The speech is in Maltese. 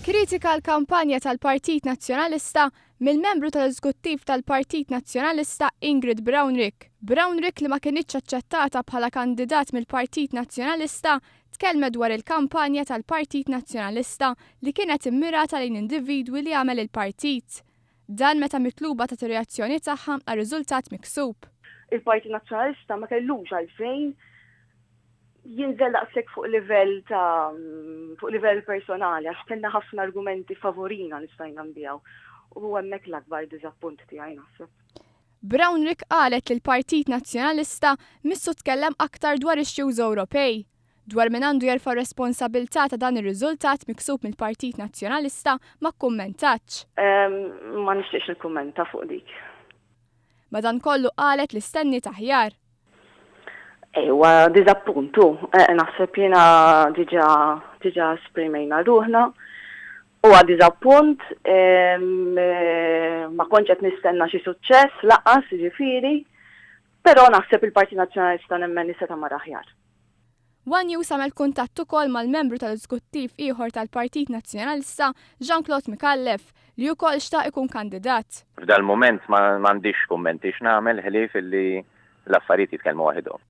Kritika l-kampanja tal-Partit Nazzjonalista mill-membru tal-Eżekuttiv tal-Partit Nazzjonalista Ingrid Bronwrigg. Bronwrigg li ma kienitx aċċettata bħala kandidat mill-Partit Nazzjonalista tkellmet dwar il-kampanja tal-Partit Nazzjonalista li kienet immirata lejn individwi li għamel il-partit. Dan meta mitluba ta' reazzjoni tagħha għal riżultat miksub. Il-Partit Nazzjonalista ma kellux għalfejn jinżel daqshekk fuq livell personali għax kellna ħafna argumenti favorina nistajna nbijaw. U hemmhekk l-akbar diżappunt tiegħi naħseb. Bronwrigg qalet li l-Partit Nazzjonalista missu tkellem aktar dwar ix-xjuż Ewropej. Dwar min għandu jerfa' responsabilità ta' dan ir-riżultat miksub mill-Partit Nazzjonalista ma kkummentatx. Ma nixtieqx nikkummenta fuq dik. Madankollu qalet li stenni taħjar. Ewa, diżappuntu, naħseb jiena diġà esprimejna ruħna. Huwa diżappunt, ma kontx qed nistenna xi suċċess laqas jiġifieri, però naħseb il-Partit Nazzjonalista nemmen li seta' mar aħjar. One News għamel kuntatt ukoll mal-membru tal-Eżekuttiv ieħor tal-Partit Nazzjonalista Jean-Claude Mikallef li wkoll xtaq ikun kandidat. F'dal-mument m'għandix kummenti x'nagħmel ħlief illi l-affarijiet jitkellmu waħedhom.